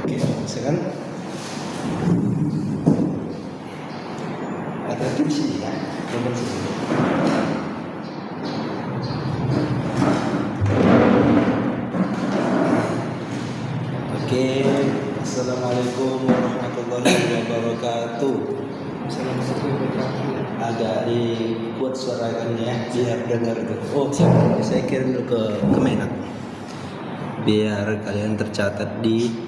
Oke, sekarang ada di sini ya, nomor sini. Oke, assalamualaikum warahmatullahi wabarakatuh. Agak dibuat suarakannya ya, biar dengar itu. Oh, saya kirim dulu ke Kemenak, biar kalian tercatat di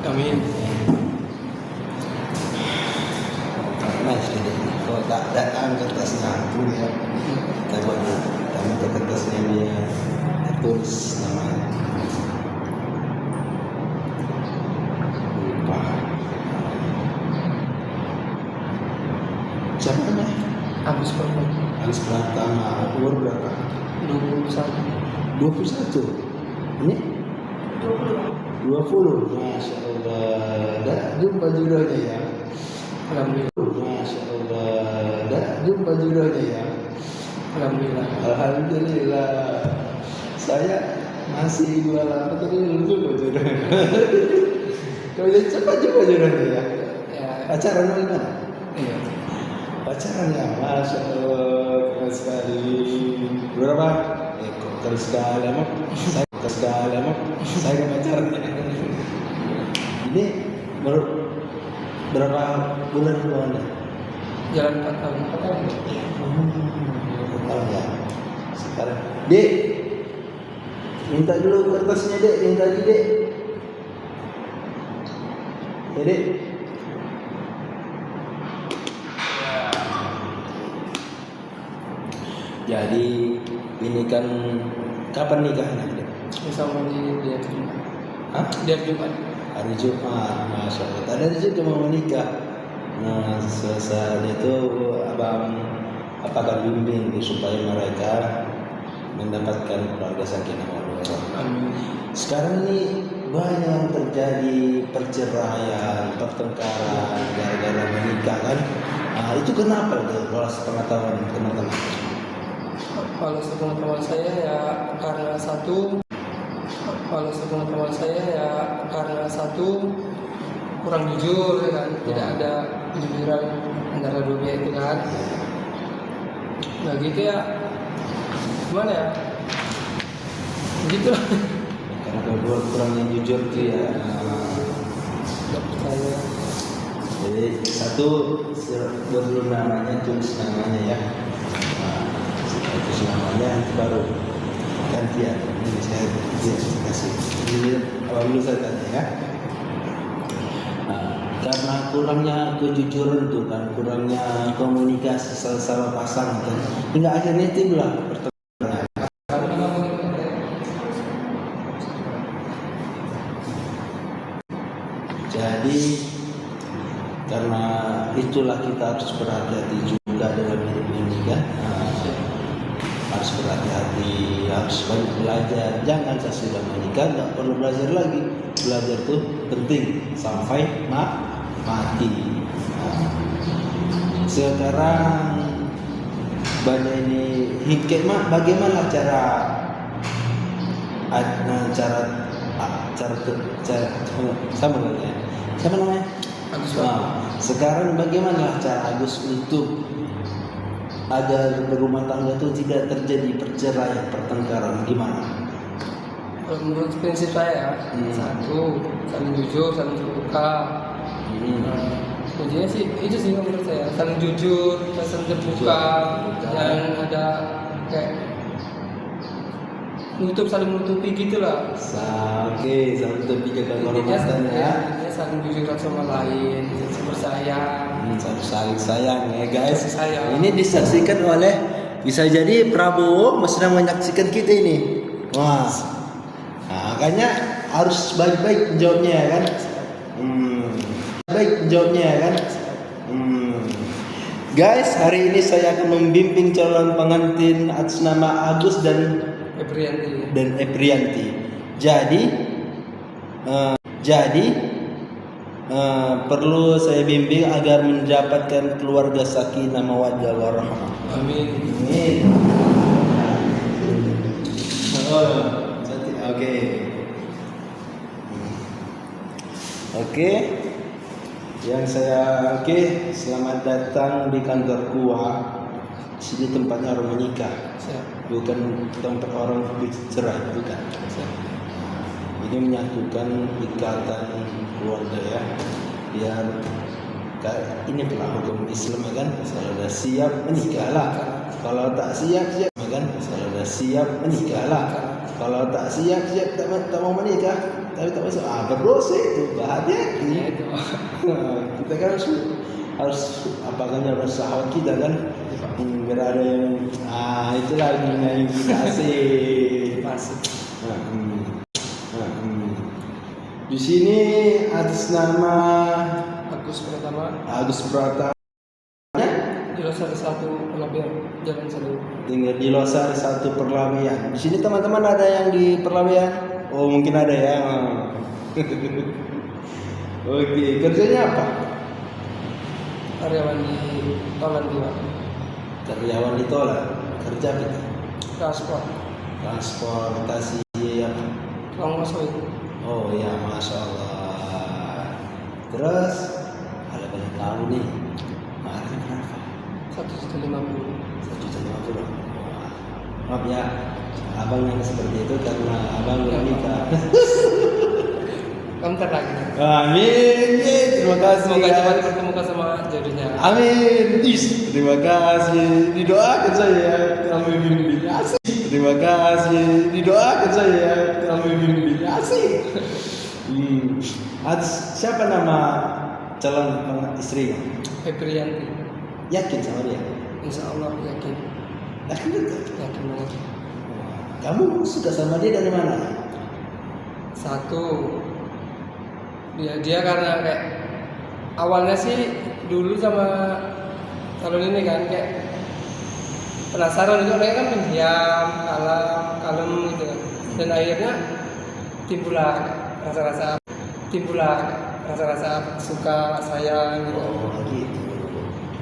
Amin. Mas ini. Kalau tak datang kertasnya itu ya, kita buat kami ke kertasnya dia tulis namanya. Lupa. Siapa namanya? Agus Pratama. Agus Pratama. Umur berapa? 21. 21. Ini 20. Masya Allah. Dah jumpa jodohnya ya. Alhamdulillah. Masya Allah. Dah jumpa jodohnya ya. Alhamdulillah. Alhamdulillah. Saya masih 28 tapi belum jumpa jodohnya. Kalau jadi cepat jumpa jodohnya ya. Ya. Pacaran apa gimana? Iya. Pacaran ya. Masya Allah. Keren sekali. Berapa? Kok terus sekali emang. Saya ke pacaran. Ini berapa bulan hubungannya? Jalan 4 tahun. 4 tahun. Tahun ya. Sekarang, Dek, minta dulu kertasnya Dek, yang tadi Dek. Ya Dek. Jadi ini kan kapan nikahnya Dek? Sama di dia Jumat. Hah? Dia Jumat. Hari Jumat, Masya Allah. Tadi hari Jumat mau menikah. Nah, saat itu abang akan bimbing supaya mereka mendapatkan keluarga sakinah mawaddah. Amin. Sekarang ini banyak yang terjadi perceraian, pertengkaran gara-gara menikah kan. Nah, itu kenapa tuh? Kalau sepengetahuan teman-teman? Kalau sepengetahuan saya ya karena satu kurang jujur ya kan, tidak ada kejujuran antara dua pihak itu kan. Nah gitu ya, gimana ya? Gitu lah. Karena kedua kurangnya jujur tuh ya. Tidak percaya. Jadi satu belum namanya, tulis namanya ya. Tulis namanya itu baru gantian. Ini saya kasih. Ini awal dulu saya tanya ya. Karena kurangnya kejujuran tuh kan, kurangnya komunikasi sama pasangan kan, hingga akhirnya timbullah pertengkaran. Jadi karena itulah kita harus berhati-hati juga dalam hidup ini kan. Harus berhati-hati, harus banyak belajar. Jangan saya sudah menikah nggak perlu belajar lagi. Belajar tuh penting sampai mati. Sekarang banyak ini hikmah. Bagaimana cara sama namanya? Siapa namanya? Agus. Sekarang bagaimana cara Agus untuk agar berumah tangga itu tidak terjadi perceraian, pertengkaran, gimana? Menurut prinsip saya, satu saling jujur, saling terbuka. Kuncinya sih itu sih menurut saya, saling jujur, saling terbuka, jangan ada kayak saling menutupi gitulah. Oke, saling menutupi kehormatan ya. Saling jujur sama lain, saling bersayang. Saling sayang ya guys. Sayang. Ini disaksikan oleh, bisa jadi Prabowo sedang menyaksikan kita ini. Wah, nah, makanya harus baik-baik jawabnya ya kan. Baik jawabnya ya kan. Guys, hari ini saya akan membimbing calon pengantin atas nama Agus dan Eprianti. Jadi perlu saya bimbing agar mendapatkan keluarga sakinah mawaddah warahmah. Amin. Amin. Oke. Selamat datang di kantor KUA. Sini tempatnya orang menikah. Bukan tempat orang bercerai, bukan. Ini menyatukan ikatan keluarga ya. Biar ini pernah hukum Islam ya kan. Kalau sudah siap menikahlah. Kalau tak siap ya kan. Kalau sudah siap menikahlah. Kalau tak siap tak mau menikah, tapi tak masuk berdosa itu, hati-hati. Kita kan harus harus sahabat kita kan. Biar ada yang itulah yang kasih. Di sini atas nama Agus Pratama. Di Losari 1 Perlabian, Jalan Salu. Tinggal di Losari 1 Perlabian. Di sini teman-teman ada yang di Perlabian? Oh mungkin ada ya. Oke, kerjanya apa? Karyawan di Tolan juga. Karyawan di Tolan. Kerja kita. Transportasi apa? Longsoy. Oh ya, masya Allah. Terus ada banyak tahu nih. Margin berapa? 1.50. 1.50. Maaf ya, abang yang seperti itu karena abang belum nikah. Bentar lagi. Amin. Terima kasih. Semoga cepat bertemukan sama jodohnya. Amin. Terima kasih. Didoakan saya kami bimbing asik. Terima kasih. Didoakan saya kami bimbing asik. Siapa nama calon istrinya? Eprianti. Yakin sama dia? Insya Allah yakin. Yakin betul? Yakin banget. Kamu suka sama dia dari mana? Satu, dia karena kayak awalnya sih dulu sama calon ini kan kayak penasaran, itu orangnya kan pendiam, kalem gitu kan. Dan akhirnya timbullah rasa-rasa suka, sayang gitu. Oh gitu.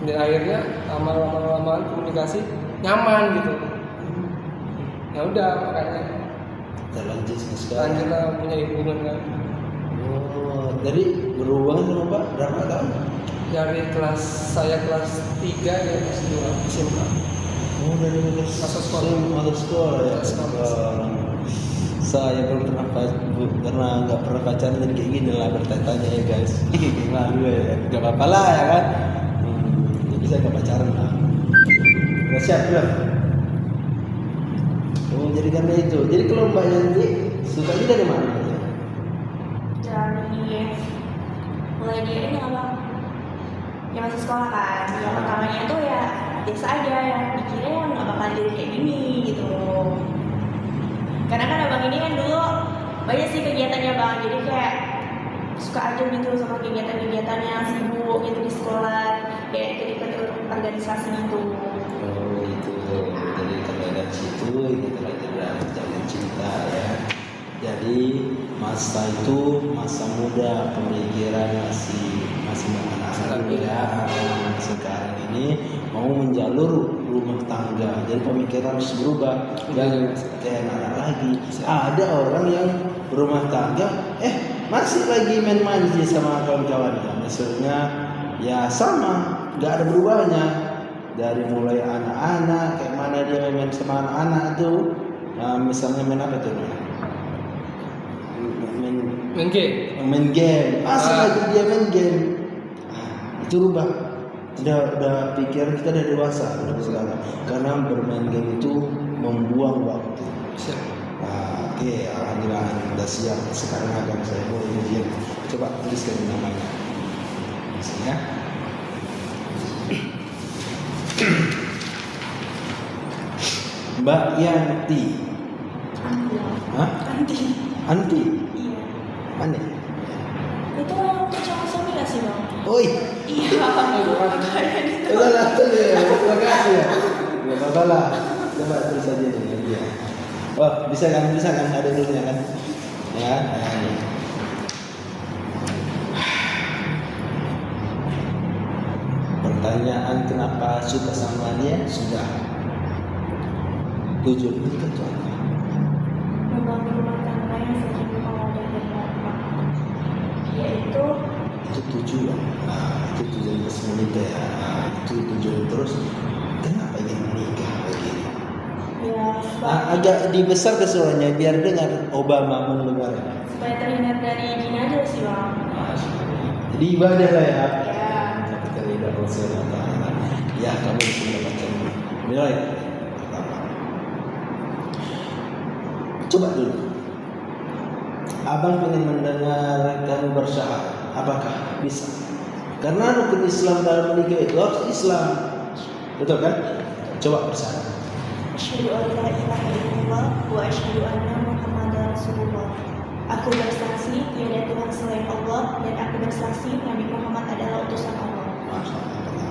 Dan akhirnya lama-lama komunikasi nyaman gitu. Ya udah makanya Lanjut sekarang. lanjutlah punya hubungan kan. Oh, dari berhubungan sama Pak berapa tahun? Dari saya kelas 3 ya kelas 2 SMK. Oh, dari Masa sekolah. Masa sekolah ya. Saya belum pernah nggak pernah pacaran jadi kayak gini lah bertanya ya guys. Malu ya, nggak apa-apa lah ya kan. Jadi saya nggak pacaran lah. Udah siap belum? Oh, jadi karena itu. Jadi kalau Mbak Yanti suka ini dari mana? Mulai dia ini apa? Ya masih sekolah kan. Yang pertamanya tuh ya biasa aja, ya dikira yang nggak bakal jadi kayak gini gitu. Karena kan abang ini kan dulu banyak sih kegiatannya bang, jadi kayak suka aja gitu sama kegiatan-kegiatannya, sibuk gitu di sekolah, kayak ikut organisasi gitu. Oh itu, jadi kalau dari situ ini telah terjalin cinta ya. Jadi masa itu masa muda, pemikiran masih anak-anak ya. Sekarang ini mau menjalur rumah tangga, jadi pemikiran harus berubah dan kayak anak lagi. Ada orang yang berumah tangga, masih lagi main manja sama kawan-kawannya. Maksudnya ya sama, nggak ada berubahnya. Dari mulai anak-anak, kayak mana dia main sama anak-anak itu, misalnya main apa tuh? Main game. Lagi dia main game. Itu rubah. Udah pikiran kita udah dewasa sekarang. Karena bermain game itu membuang waktu. Oke, alhamdulillah udah siap. Sekarang akan saya mulai ujian. Coba tuliskan namanya. Ya. Mbak Yanti. Anti. Anti. Iya. Mana? Itu yang cowok 11 sih bang. Oi, Iya. Makanya gitu. salah ya, terima kasih ya. Nggak apa-apa lah. Coba terus aja nih dia. Oh, bisa kan ada dulunya kan? Ya, nah, ini. Pertanyaan kenapa suka sama dia sudah. Tujuan itu contoh. Membangun rumah tangga yang saling mawaddah dan warahmah, yaitu Itu tujuan. Nah, itu tujuan resmi nikah ya. Nah, itu tujuan terus. Kenapa ingin menikah begini? ya Nah, agak dibesar ke suaranya biar dengar Obama mendengar. supaya terhindar dari jinazah sih bang. Jadi ibadah lah ya. Ya. Ketika ridha Rasulullah Ta'ala, ya kamu bisa mendapatkan nilai pertama. Coba dulu. Abang ingin mendengar kamu bersyahadat. Apakah bisa? Karena rukun Islam dalam menikah itu harus Islam. Betul kan? Coba bersyahadat. Asyhadu an la ilaha illallah wa asyhadu anna Muhammadar Rasulullah. Aku bersaksi tiada Tuhan selain Allah dan aku bersaksi Nabi Muhammad adalah utusan Allah. Masya Allah.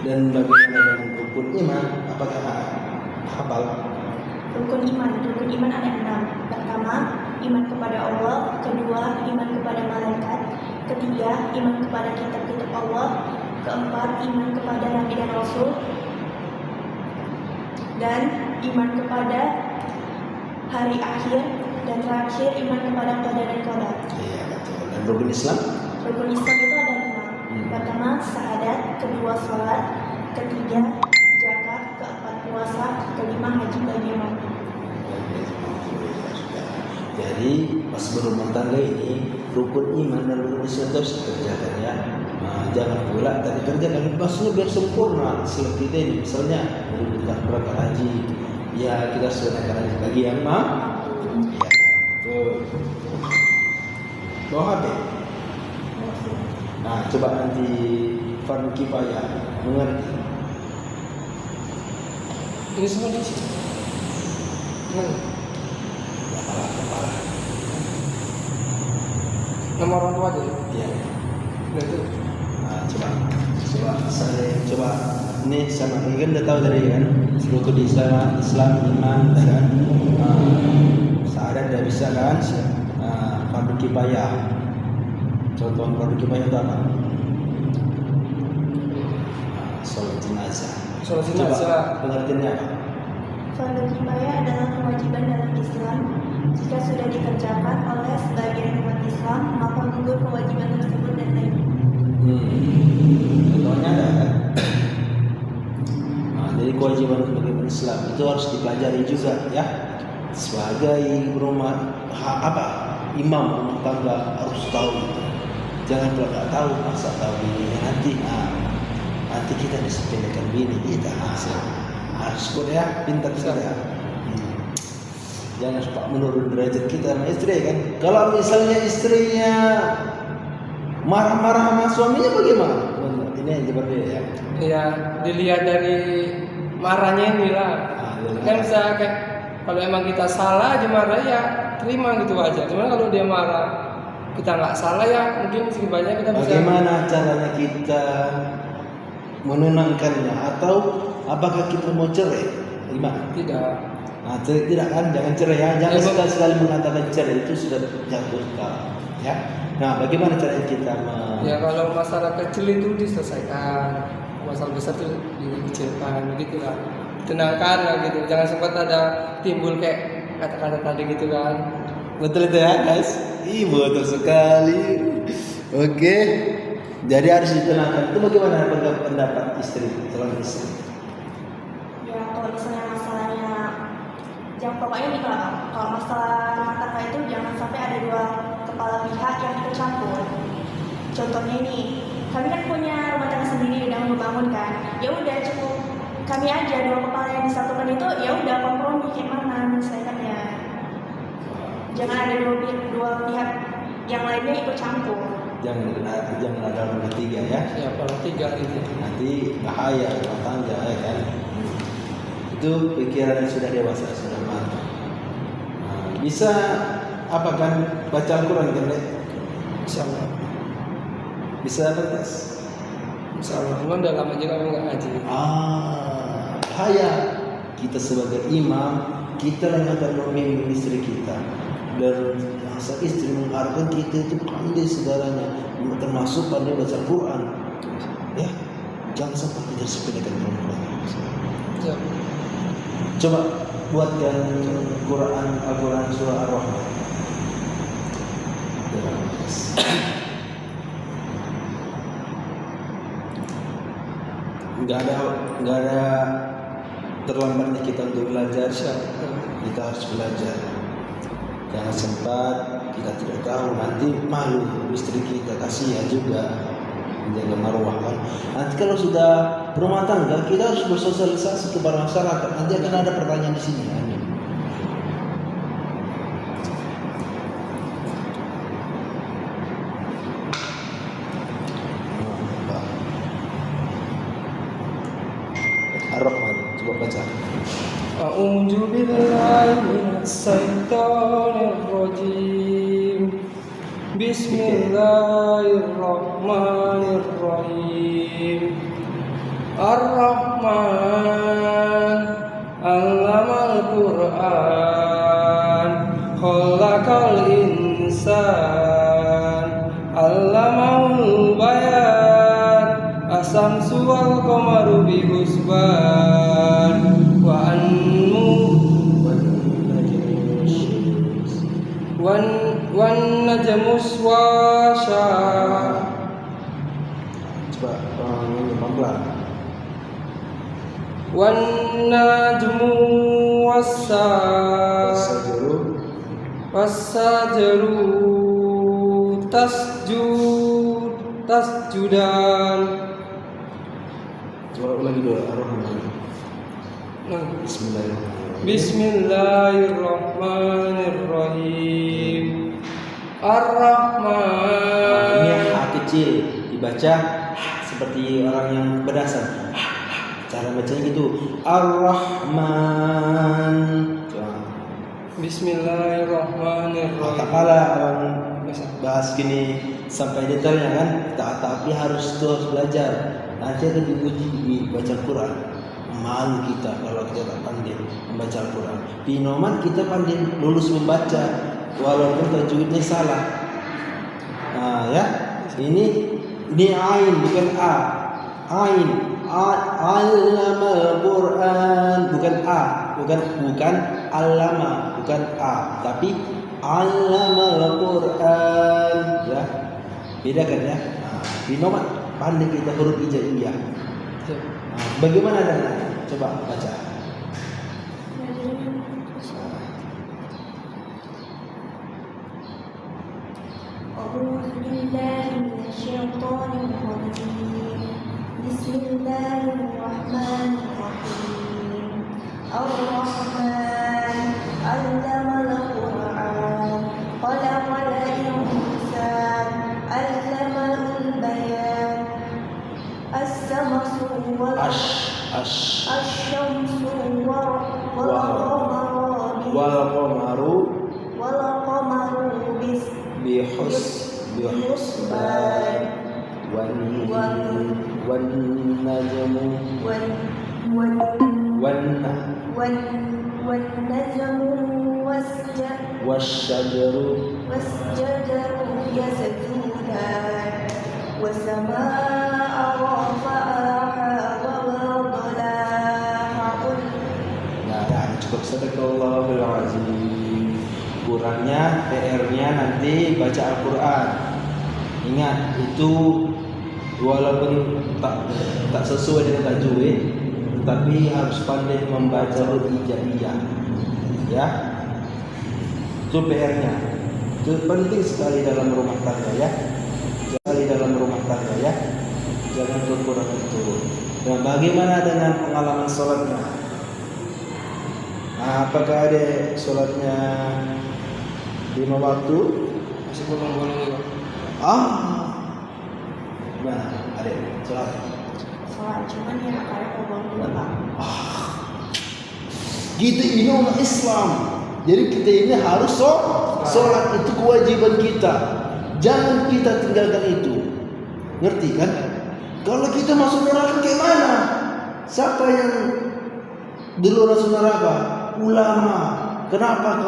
Dan bagaimana dengan rukun iman? Apakah hafal? Rukun iman ada 6. Pertama, iman kepada Allah. Kedua, iman kepada malaikat. Ketiga, iman kepada kitab-kitab Allah. Keempat, iman kepada Nabi dan Rasul. Dan iman kepada hari akhir. Dan terakhir, iman kepada qada dan qadar. Iya betul. Dan rukun Islam? Rukun Islam itu ada 5. Pertama, syahadat. Kedua, sholat. Ketiga, zakat. Keempat, puasa. Kelima, haji bagi imam. Jadi pas berumah tangga ini rukun iman dan rukun Islam harus dikerjakan ya. Nah, jangan pula tadi kerjakan maksudnya biar sempurna Islam kita ini. Misalnya berangkat haji, ya kita sudah haji bagi yang ya, betul. Bawa HP. Nah, coba nanti fardu kifayah mengerti. Ini semua di sini. Kepala. Nama orang tua aja. Ya. Udah itu. Nah, coba ini sama ini kan udah tahu tadi kan rukun Islam iman kan syahadat udah bisa kan fardu kifayah. Contoh fardu kifayah itu apa? Sholat jenazah. Sholat Coba jenazah. pengertiannya apa? Fardu kifayah adalah kewajiban dalam Islam. Jika sudah dikerjakan oleh sebagian umat Islam, maka gugur kewajiban tersebut dan lain. Contohnya ada kan? Nah, jadi kewajiban sebagai Islam itu harus dipelajari juga ya. Sebagai imam rumah tangga harus tahu itu. Jangan pula nggak tahu masa tahu ini nanti kita disepelekan bini kita harus kuliah pintar kita ya. Jangan suka menurun derajat kita sama istri kan. Kalau misalnya istrinya marah-marah sama suaminya bagaimana? Ini yang berbeda ya. Iya, dilihat dari marahnya ini lah. Kan bisa kayak kalau emang kita salah aja marah ya terima gitu aja. Cuman kalau dia marah kita nggak salah ya mungkin sedikit banyak kita bisa. Bagaimana caranya kita menenangkannya atau apakah kita mau cerai? Gimana? Tidak. Nah, tidak kan, jangan cerai ya. Jangan sekali-sekali mengatakan cerai itu sudah jatuh ya. Nah, bagaimana caranya kita Ya kalau masalah kecil itu diselesaikan, masalah besar itu dikecilkan, begitulah. Tenangkan lah gitu, jangan sempat ada timbul kayak kata-kata tadi gitu kan. Betul itu ya guys. Betul sekali. Oke. Jadi harus ditenangkan. Itu bagaimana pendapat istri, calon istri? Ya kalau misalnya masalahnya, jangan pokoknya nih kalau masalah rumah tangga itu jangan sampai ada dua kepala pihak yang ikut campur. Contohnya ini, kami kan punya rumah tangga sendiri udah membangun kan. Ya udah cukup kami aja dua kepala yang disatukan itu ya udah kompromi kayak mana menyelesaikannya. Jangan ada dua pihak yang lainnya ikut campur. Jangan ada orang ketiga ya. Ya kalau tiga gitu. Nanti bahaya rumah tangga ya kan. Itu pikiran yang sudah dewasa, sudah matang. Nah, bisa apa kan baca Al-Quran kan? Insyaallah. Bisa berkas? Insya Allah, cuman udah lama juga nggak ngaji. Bahaya. Kita sebagai imam, kita yang akan memimpin istri kita. Dan sang istri mengharapkan kita itu pandai segalanya, termasuk pandai baca Quran. Ya, jangan sampai kita sepelekan perempuan. Ya. Coba buatkan Al-Quran surah Ar-Rahman. Enggak ada terlambatnya kita untuk belajar. Kita harus belajar. Jangan sempat kita tidak tahu, nanti malu istri kita, kasihan juga menjaga marwah kan. Nanti kalau sudah berumah tangga kita harus bersosialisasi kepada masyarakat. Nanti akan ada pertanyaan di sini. Amin. Ar-Rahman, coba baca. A'udzu billahi minasyaitonir rajim. Bismillahirrahmanirrahim. Ar-Rahman 'allamal Qur'an, khalaqal insan, 'allamahul bayan, asamsu wal qamaru bi husban, wan najmus wasya. Coba pelan-pelan. Wan najmu wasajaru tasjudan. Coba ulangi dulu Ar-Rahman. Bismillahirrahmanirrahim. Bismillahirrahmanirrahim. Ar-Rahman. Ini A kecil dibaca seperti orang yang berdasar. Cara bacanya gitu. Ar-Rahman. Bismillahirrahmanirrahim. Tak kalah orang bahas gini sampai detailnya kan. Tapi harus belajar. Nanti akan diuji di baca Quran. Malu kita kalau kita tak pandai membaca Al-Quran. Pinoman kita pandai lulus membaca walaupun tajwidnya salah. Nah ya, ini ain bukan a. Ain, allamal Quran bukan a, bukan allama, bukan a, tapi allamal Quran ya. Beda kan ya? Nah, Pinoman pandai kita huruf hijaiyah. Bagaimana dengan? Coba baca. Bismillahirrahmanirrahim. Ar-Rahman 'allamal Qur'an, khalaqal insan, 'allamal bayan, as-samsu wal asy-syamsu wal qamaru bihusban wan najmu wasyajaru yasjudan wasamaa'a rafa'aha wa wada'aha. Nah, cukup. Sadaqallahul azim. Kurangnya PR-nya nanti baca Al-Quran. Ingat itu walaupun tak sesuai dengan tajwid, tetapi harus pandai membaca huruf hijaiyah. Ya. Itu PR-nya. Itu penting sekali dalam rumah tangga ya. Jangan kurang itu. Dan bagaimana dengan pengalaman sholatnya? Nah, apakah ada sholatnya 5 waktu? Masih bolong-bolong juga. Nah, ada sholat. Cuman ya kayak bolong juga Pak. Kita ini umat Islam. Jadi kita ini harus sholat, itu kewajiban kita. Jangan kita tinggalkan itu. Ngerti kan? Kalau kita masuk neraka kayak mana? Siapa yang dulu masuk neraka? Ulama. Kenapa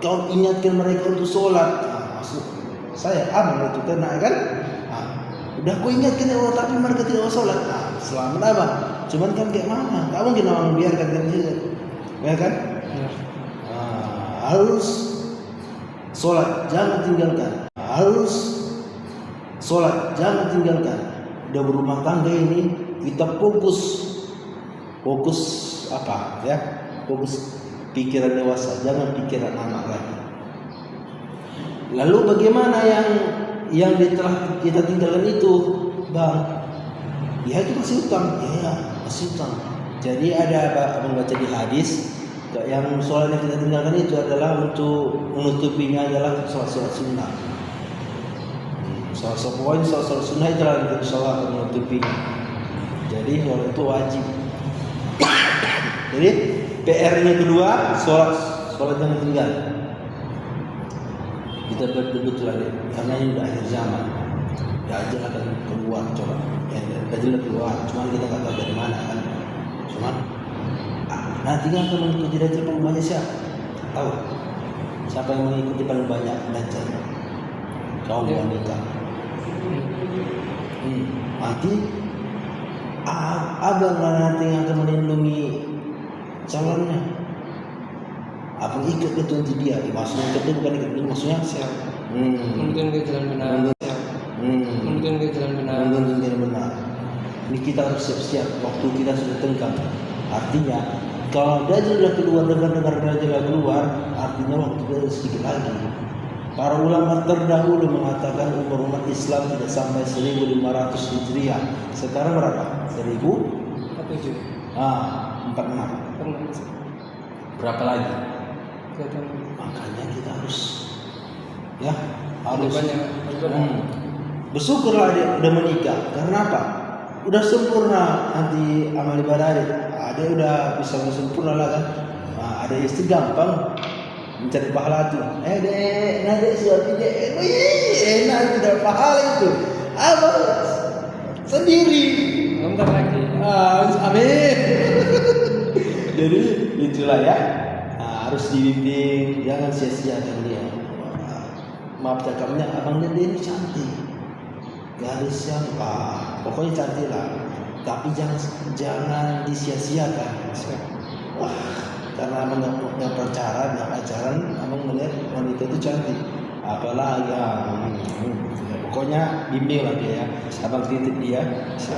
kau ingatkan mereka untuk sholat? Masuk. Saya aman itu kena kan? Udah kau ingatkan ya Allah, tapi mereka tidak sholat. Selamat abang. Cuman kan kayak mana? Tak mungkin orang biarkan kan dia, ya kan? Harus sholat, jangan tinggalkan. Harus sholat, jangan tinggalkan. Udah berumah tangga ini, kita fokus apa ya? Fokus pikiran dewasa, jangan pikiran anak lagi. Lalu bagaimana yang telah kita tinggalkan itu, bang? Ya itu masih utang, ya masih utang. Jadi ada membaca di hadis yang sholat yang kita tinggalkan itu adalah untuk menutupinya adalah sholat sunnah. Sholat sunnah itu adalah sholat menutupinya. Jadi sholat itu wajib. Jadi PR-nya kedua sholat yang tinggal. Kita betul-betul lagi karena ini udah akhir zaman. Dajjal akan keluar coba. Dajjal keluar, cuman kita nggak tahu dari mana kan. Cuman nanti kan akan mengikuti Dajjal paling banyak siapa? Tahu? Siapa yang mengikuti paling banyak Dajjal? Kaum wanita. Nanti abang nanti yang akan melindungi calonnya. Apa ikat itu nanti dia? Maksudnya ikat itu bukan ikat itu, maksudnya siapa? Mungkin ke jalan benar. Mungkin ke jalan benar. Ini kita harus siap-siap. Waktu kita sudah tengkang. Artinya kalau Dajjal sudah keluar, dengar Dajjal keluar, artinya waktu kita sedikit lagi. Para ulama terdahulu mengatakan umur umat Islam tidak sampai 1500 Hijriah. Sekarang berapa? 1047. 46. Berapa lagi? Makanya kita harus bersyukurlah dia udah menikah. Karena apa? Udah sempurna nanti amal ibadah ada udah bisa sempurna lah kan. Ada istri gampang mencari pahala tuh. Dek suami dek, enak tidak pahala itu. Abang sendiri. Bentar lagi. Amin. Jadi itulah ya. Harus dibimbing, jangan sia-siakan dia. Maaf cakapnya, abang dia ini cantik. Garis yang pokoknya cantik lah. Tapi jangan disia-siakan. Wah, karena abang nggak pacaran, abang melihat wanita itu cantik. Apalagi pokoknya bimbing lah dia ya. Abang titip dia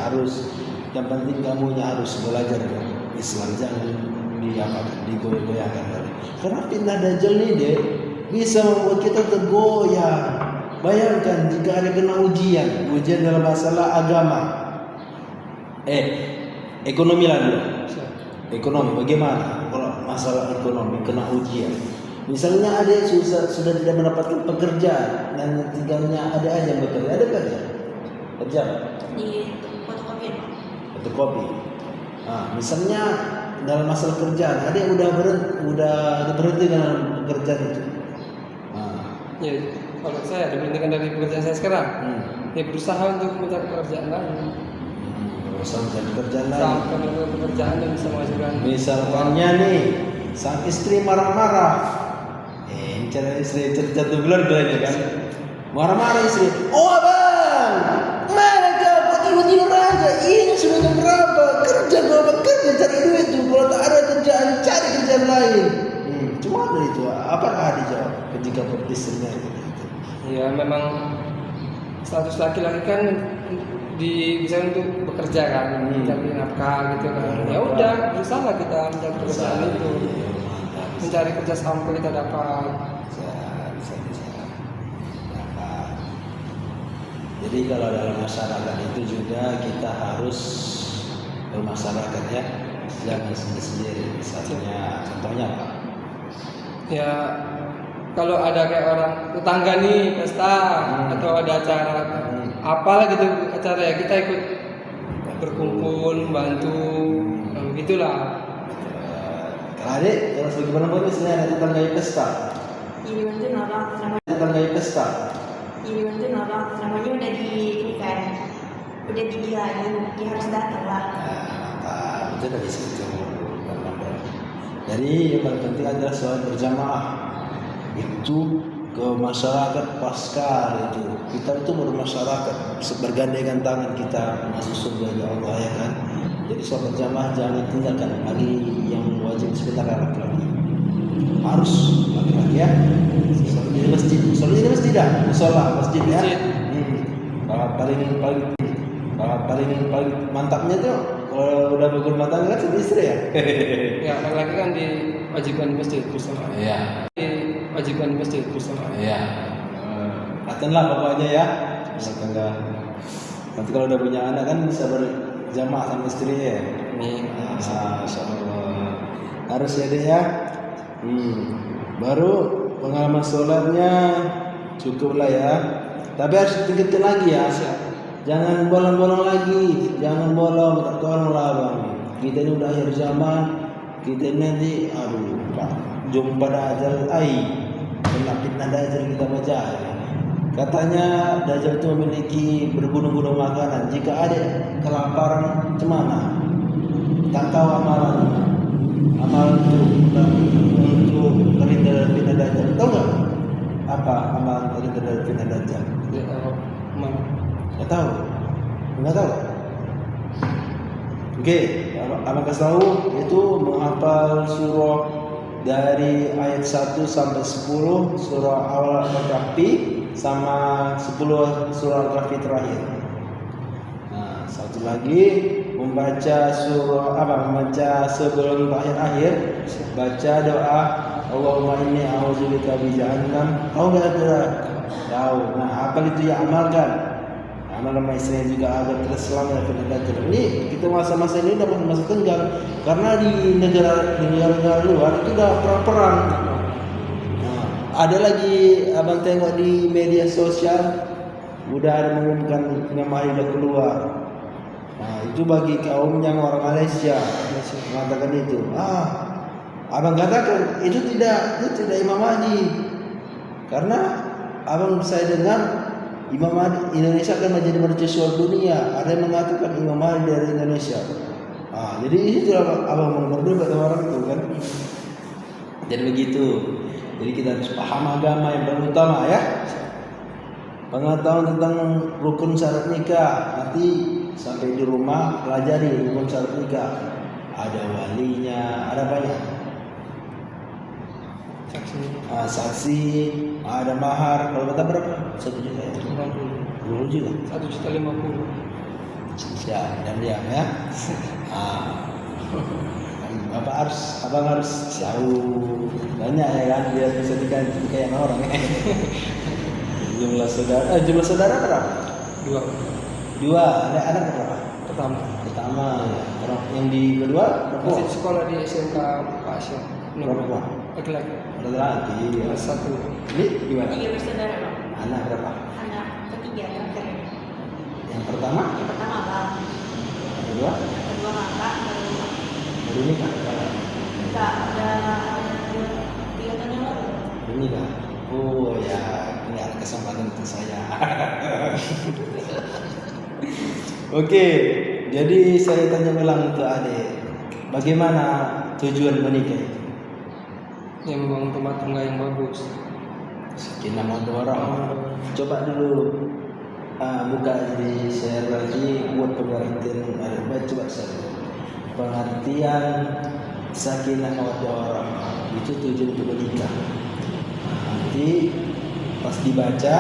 harus. Yang penting kamunya harus belajar Islam, jangan digoyah-goyahkan. Karena fitnah Dajjal ini deh bisa membuat kita tergoyah. Bayangkan jika ada kena ujian dalam masalah agama. Ekonomi lah dulu. Ekonomi bagaimana? Kalau masalah ekonomi kena ujian. Misalnya ada yang sudah tidak mendapatkan pekerjaan dan tinggalnya ada aja yang bekerja. Ada kerja Di fotokopi. Misalnya dalam masalah kerjaan ada yang udah berhenti dengan pekerjaan itu. Ya, kalau saya diberhentikan dari pekerjaan saya sekarang, ya berusaha untuk mencari pekerjaan lain. Berusaha mencari pekerjaan lain. Sampai dengan pekerjaan yang bisa menghasilkan. Misalnya nih, sang istri marah-marah, mencari istri jatuh gelar ini kan, marah-marah istri. Oh abang, mana kau tidur aja? Ini sudah jam berapa? Kerja cari duit tuh. Kalau tak ada kerjaan, cari kerjaan lain. Cuma ada itu. Apakah dijawab ketika istrinya itu? Ya memang status laki-laki kan bisa untuk bekerja kan, mencari nafkah gitu kan. Ya udah, berusaha kita mencari pekerjaan itu, mencari kerja sampai kita dapat. Jadi kalau dalam masyarakat itu juga kita harus bermasyarakat ya, jangan sendiri-sendiri. Misalnya, contohnya apa? Ya kalau ada kayak orang tetangga nih pesta atau ada acara apalah gitu acara ya kita ikut berkumpul membantu begitulah. Adik, kalau bagaimana pun misalnya ada tetangga pesta. Ini namanya Tetangga pesta. namanya udah di ini kan udah tinggi lagi, ya harus datang lah. Nah, itu dari situ. Jadi yang paling penting adalah sholat berjamaah itu ke masyarakat pasca itu. Kita itu bermasyarakat, bergandengan tangan kita masuk surga ya Allah ya kan. Jadi sholat berjamaah jangan tinggalkan, bagi yang wajib sebentar lagi. Harus laki-laki ya. Sholat di masjid, sholat di masjid dah, sholat masjid ya. Paling mantapnya tuh kalau udah berumah tangga kan sama istri ya. Ya, laki-laki kan diwajibkan di masjid bersama. Iya. Diwajibkan di masjid bersama. Iya. Latihan lah pokoknya ya. Tangga. Nanti kalau udah punya anak kan bisa berjamaah sama istrinya ya. Masya Allah. Harus ya deh ya. Baru pengalaman sholatnya cukup lah ya. Tapi harus ditingkatkan lagi ya. Jangan bolong-bolong lagi, jangan bolong, tak tolonglah bang. Kita ini udah akhir zaman, kita nanti, Pak, jumpa Dajjal, kena fitnah Dajjal kita baca. Katanya Dajjal itu memiliki bergunung-gunung makanan. Jika ada kelaparan, cemana? Tak tahu amalan itu untuk terhindar dari fitnah Dajjal. Tahu nggak? Apa amalan terhindar dari fitnah Dajjal? Nggak tahu? Nggak tahu? Oke, abang kasih tahu itu menghafal surah dari ayat 1 sampai 10 surah awal Al-Kahfi sama 10 surah Al-Kahfi terakhir. Nah, satu lagi membaca sebelum akhir baca doa Allahumma inni a'udzubika bi jahannam. Tahu nggak ada? Tahu. Nah, apa itu ya amalkan? Amal sama istrinya juga agar kita selamat dari Dajjal. Ini kita masa-masa ini dapat masa tenggang karena di negara luar itu udah perang. Nah, ada lagi abang tengok di media sosial udah ada mengumumkan Imam Mahdi udah keluar. Nah, itu bagi kaum yang orang Malaysia mengatakan itu. Abang katakan itu tidak Imam Mahdi. Karena abang saya dengar Imam Mahdi Indonesia akan menjadi mercusuar dunia. Ada yang mengatakan Imam Mahdi dari Indonesia. Jadi itu abang berdebat sama orang itu kan. Jadi begitu. Jadi kita harus paham agama yang paling utama ya. Pengetahuan tentang rukun syarat nikah. Nanti sampai di rumah pelajari rukun syarat nikah. Ada walinya, ada banyak. Saksi, ada mahar. Kalau kata berapa? 1 juta ya? 20 juta? 1.050.000. Ya, dan diam ya. Abang harus tahu banyak ya kan biar bisa diganti kayak orang. Jumlah saudara berapa? 2. Ada anak berapa? Pertama. Orang yang di kedua berapa? Masih sekolah di SMK Pak Asyam. Berapa? Laki-laki. Ya. 1. Ini gimana? 3 bersaudara bang. Anak berapa? Anak ketiga terakhir. Yang pertama? Yang pertama bang. Yang kedua? Kedua kakak. Baru nikah? Enggak, udah 3 tahun yang lalu. Baru nikah? Oh ya, ini ada kesempatan untuk saya. Oke, jadi saya tanya ulang untuk adik, bagaimana tujuan menikah? Yang membangun rumah tangga yang bagus. Sakinah mawaddah. Coba dulu buka di share lagi buat pengertian ada coba share. Pengertian sakinah mawaddah itu tujuan untuk menikah. Nanti pas dibaca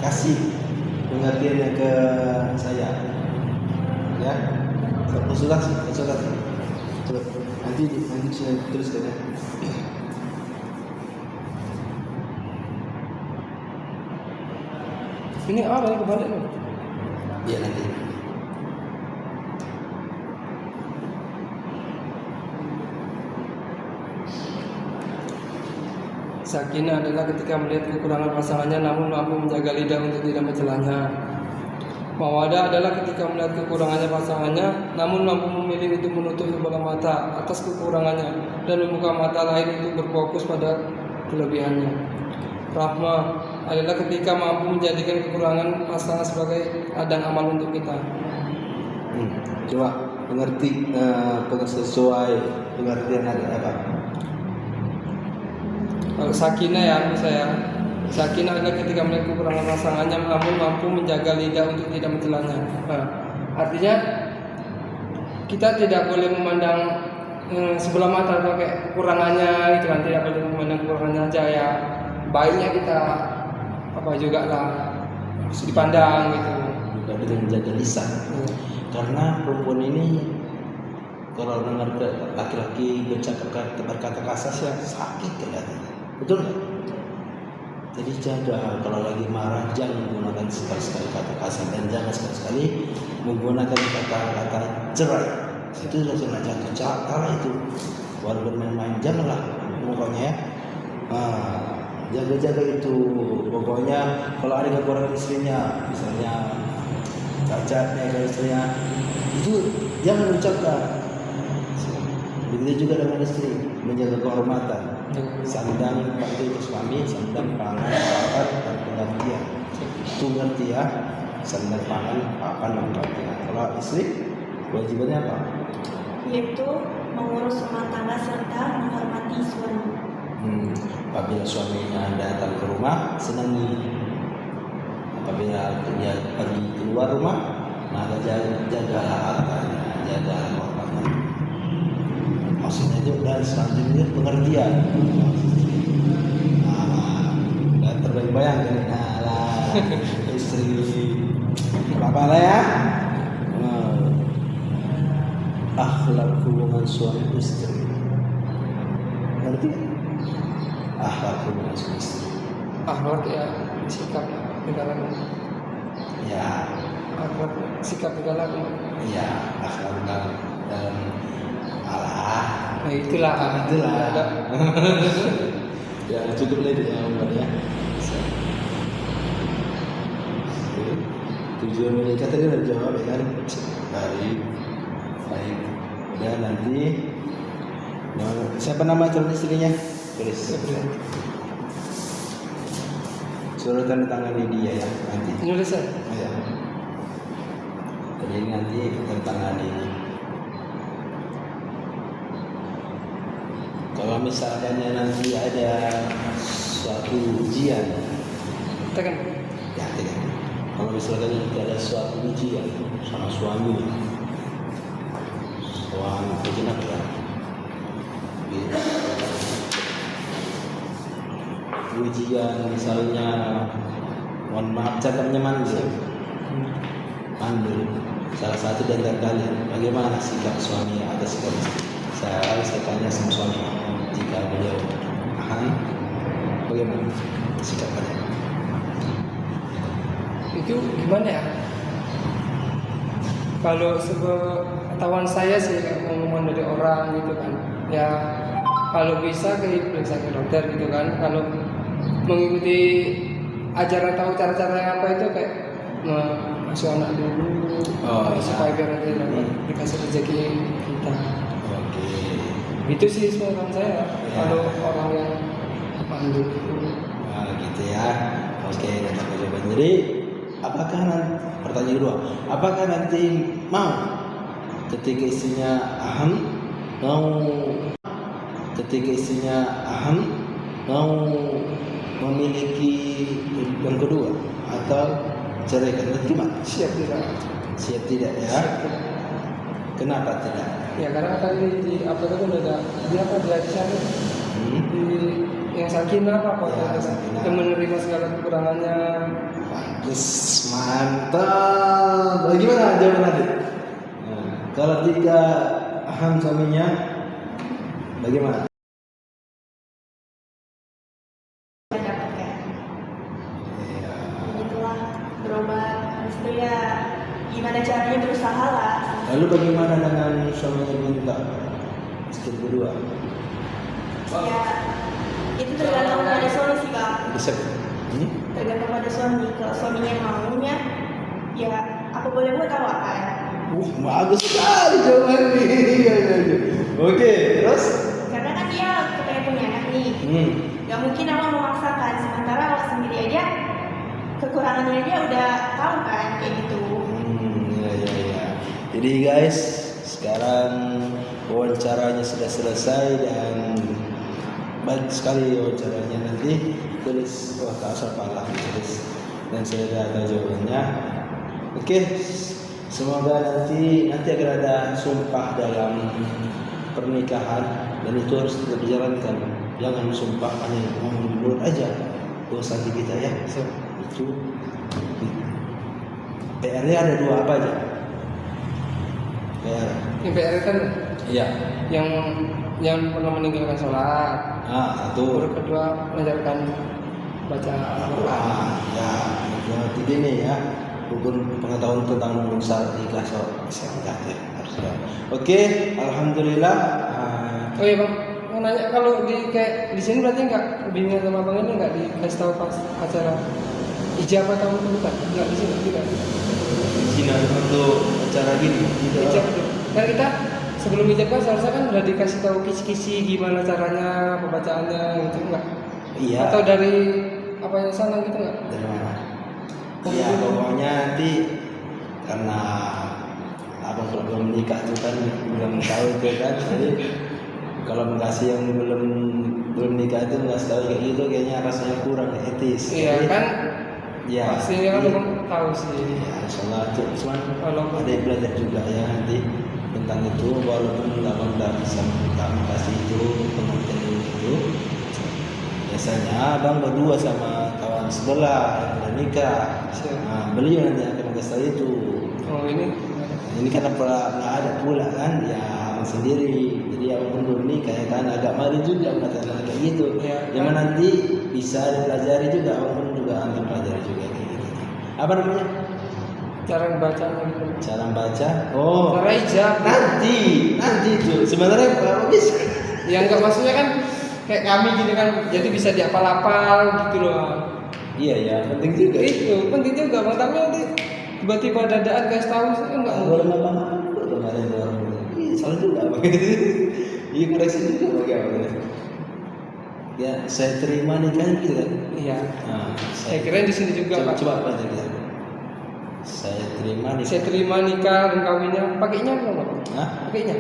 kasih pengertiannya ke saya. Ya. Konsultasi. Coba nanti saya tuliskan ya. Ini apa yang kebalik loh? Iya nanti. Sakinah adalah ketika melihat kekurangan pasangannya namun mampu menjaga lidah untuk tidak mencelanya. Mawaddah adalah ketika melihat kekurangannya pasangannya namun mampu memilih untuk menutup sebelah mata atas kekurangannya dan membuka mata lain untuk berfokus pada kelebihannya. rahmah adalah ketika mampu menjadikan kekurangan pasangan sebagai ladang amal untuk kita. Coba mengerti sesuai pengertian ada apa? Kalau sakinah ya, saya sakinah adalah ketika melihat kekurangan pasangannya namun mampu menjaga lidah untuk tidak mencelanya. Nah, artinya kita tidak boleh memandang sebelah mata pakai kekurangannya gitu kan, tidak boleh memandang kekurangannya aja ya. Baiknya kita apa juga lah harus dipandang gitu. Juga dengan menjaga lisan. Karena perempuan ini kalau dengar laki-laki berkata kasar sakit kelihatannya. Betul nggak? Jadi jaga kalau lagi marah jangan menggunakan sekali-sekali kata kasar dan jangan sekali-sekali menggunakan kata-kata cerai. Itu sudah jatuh cara itu. Walaupun main-main janganlah pokoknya ya. Jaga-jaga itu. Pokoknya kalau ada kekurangan istrinya, misalnya cacatnya ke istrinya, itu jangan ucapkan. Begitu juga dengan istri, menjaga kehormatan. Sandang pasti suami, sandang pangan, papan dan penggantian. Itu ngerti ya, sandang pangan, papan dan penggantian. Kalau istri, kewajibannya apa? Yaitu mengurus rumah tangga serta menghormati suami. Apabila suaminya datang ke rumah, senangi. Apabila dia pergi keluar rumah, maka jagalah hartanya, jagalah kehormatan. Maksudnya itu dan selanjutnya pengertian. Dan terbayang-bayang lah istri apa lah ya? Akhlak hubungan suami istri. Ngerti? Akhlak hubungan suami istri. Akhlak ya sikap negara. Ya. Akhlak sikap negara. Ya, akhlak dalam Allah. Nah itulah. Ya cukup lah itu yang ya. Tujuan mereka tadi udah jawab ya kan? Baik. Dan nanti siapa nama calon istrinya? Tulis. Suruh tanda tangan di dia ya nanti. Nulis ya? Ya. Jadi nanti tanda tangan ini. Kalau misalkan nanti ada suatu ujian, Tekan. ya tekan. Kalau misalkan nanti ada suatu ujian sama suami kenapa ya? Ujian misalnya, mohon maaf cakapnya mandul, salah satu dari kalian, bagaimana sikap suami atas sikap istri? Saya harus tanya sama suami, jika beliau bagaimana sikap kalian? Itu gimana ya? Kalau sepengetahuan saya sih omongan dari orang gitu kan, ya kalau bisa periksa ke dokter gitu kan. Kalau mengikuti ajaran tahu cara-cara yang apa itu kayak masuk anak dulu, supaya biar nanti dapat dikasih rezeki kita. Oke. Itu sih sepengetahuan saya. Kalau orang yang mandul itu. Nah, gitu ya. Oke, dapat jawaban. Jadi, apakah nanti pertanyaan kedua, apakah nanti mau ketika istrinya mau memiliki yang kedua atau ceraikan? Gimana? Siap tidak? Siap tidak ya? Siap tidak. Kenapa tidak? Ya karena tadi di apa itu kan ada dia apa belajar di yang sakinah apa Ya, ya, sakinah. yang menerima segala kekurangannya. Bagus, mantap. Bagaimana jawaban nanti? Nah, kalau tidak suaminya, bagaimana? Dapat kayak begitulah berobat. Habis itu ya gimana caranya berusaha lah. Lalu bagaimana dengan suaminya minta istri kedua? Ya itu tergantung pada suami sih bang. Bisa? Tergantung pada suami. Kalau suaminya maunya ya apa boleh buat tawakan. Bagus sekali jawabannya. Iya. Oke, terus? Karena kan dia kepengen punya anak nih. Gak Gak mungkin abang memaksakan, sementara abang sendiri aja kekurangannya dia udah tahu kan kayak gitu. Ya. Jadi guys, sekarang wawancaranya sudah selesai dan baik sekali wawancaranya. Nanti tulis asal pala tulis dan sudah ada jawabannya. Oke, semoga nanti akan ada sumpah dalam pernikahan dan itu harus tetap dijalankan. Jangan sumpah hanya ngomong di mulut aja. Dosa di kita ya. Itu PR-nya ada 2 apa aja? PR. Ini PR kan Iya. yang pernah meninggalkan sholat. Satu. Baru kedua mengajarkan baca Al-Quran. Ya, yang ketiga nih ya, rukun pengetahuan tentang dosa ikhlas ya harusnya. Oke, alhamdulillah. Oh iya bang, mau nanya kalau kayak di sini berarti nggak bimbingan sama bang ini nggak dikasih tahu pas acara ijabah atau bukan? Nggak di sini tidak. Di sini untuk acara gini. Ijabah tuh. Kan kita sebelum ijabah seharusnya kan udah dikasih tahu kisi-kisi gimana caranya pembacaannya gitu nggak? Iya. Atau dari apa yang sana gitu nggak? Dari mana? Ya pokoknya nanti karena abang kalau belum menikah tuh kan belum tahu itu kan. Jadi kalau mengasih yang belum nikah itu nggak tahu kayak gitu kayaknya rasanya kurang etis. Iya kan? Ya. Pasti kan belum tahu sih. Ya, soalnya cuman Kalau ada yang belajar juga ya nanti tentang itu walaupun abang nggak bisa kasih itu pengertian itu. Biasanya abang berdua sama kawan sebelah yang udah nikah. Nah, beliau nanti akan kasih itu. oh Ini karena nggak ada pula kan, ya abang sendiri. Jadi abang belum nikah ya kan, agak malu juga mengatakan kayak gitu. Ya, Yang mana nanti bisa dipelajari juga, abang pun juga ambil pelajari juga kayak gitu. Apa namanya? cara bacanya gitu. Cara baca. Oh, Cara ijab. nanti itu. Sebenarnya apa bisa? Ya enggak maksudnya kan kayak kami gini kan, jadi bisa diapal-apal gitu loh. Iya ya, penting juga. Itu penting juga bang, tapi nanti tiba-tiba dadaan guys tahu kan enggak Kalau nggak paham kemarin orang salah juga begitu. Iya koreksi juga bagaimana? Ya saya terima nikah gitu kan. Iya. Nah, Saya kira di sini juga Pak. coba baca kita. Saya terima nikah. Saya terima nikah dan kawinnya. Pakainya apa Pak? Hah? Pakainya.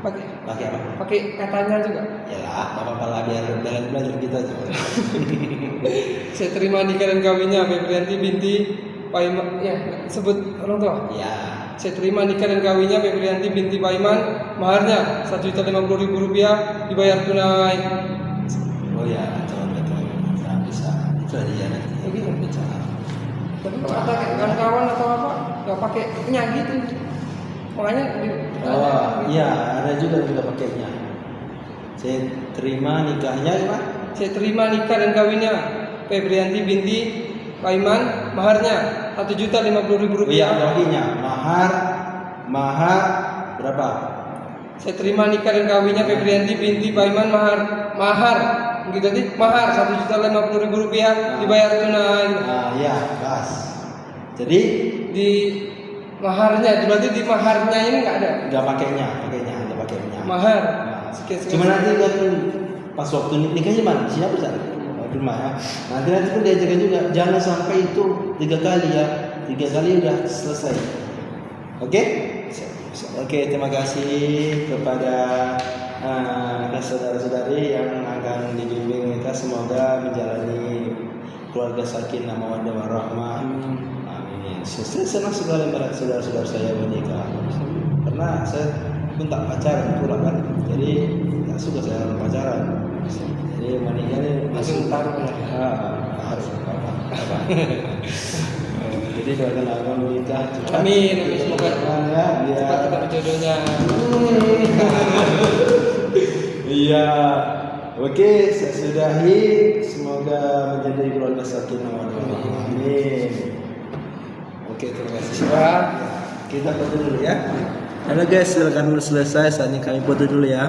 Pakai Pakai apa? pakai katanya juga. Yalah, apa-apa lah biar belajar kita juga. Saya terima nikah dan kawinnya Febrianti binti Paiman. Ya, sebut orang tua. Ya. Saya terima nikah dan kawinnya Febrianti binti Paiman. Maharnya Rp1.050.000 dibayar tunai. Oh ya, betul. Bisa. Itu aja ya nanti. Begitu. Bisa. Tapi kalau kata kawan-kawan atau apa nggak pakai nya gitu. Makanya Oh iya, ada juga pakainya. Saya terima nikahnya ya Pak. saya terima nikah dan kawinnya Febrianti binti Paiman. Maharnya Rp1.050.000. Iya, pakainya. Mahar berapa? Saya terima nikah dan kawinnya Febrianti binti Paiman. Mahar gitu tadi, mahar Rp1.050.000 dibayar tunai. Iya, pas. Jadi Di maharnya, berarti di maharnya ini nggak ada. nggak pakainya. Mahar. Cuma nanti kan pas waktu nikahnya mana? Siapa sih? Rumah ya. Nanti pun diajarkan juga. Jangan sampai itu 3 kali ya. 3 kali udah selesai. Oke? Oke, terima kasih kepada saudara-saudari yang akan dibimbing kita. Semoga menjalani keluarga sakinah mawaddah warahmah. Amin. Saya senang sekali melihat saudara-saudara saya menikah. Karena saya pun tak pacaran pula kan. Jadi tak suka saya orang pacaran. Jadi menikah ini Langsung taruh. harus apa? Jadi doakan abang menikah cepat. Amin. Semoga Ya, biar cepat ketemu jodohnya. Iya. Oke, saya sudahi. Semoga menjadi keluarga sakinah mawaddah warahmah. Amin. Oke, terima kasih. Kita foto dulu ya. Halo guys, silakan selesai. Saatnya kami foto dulu ya.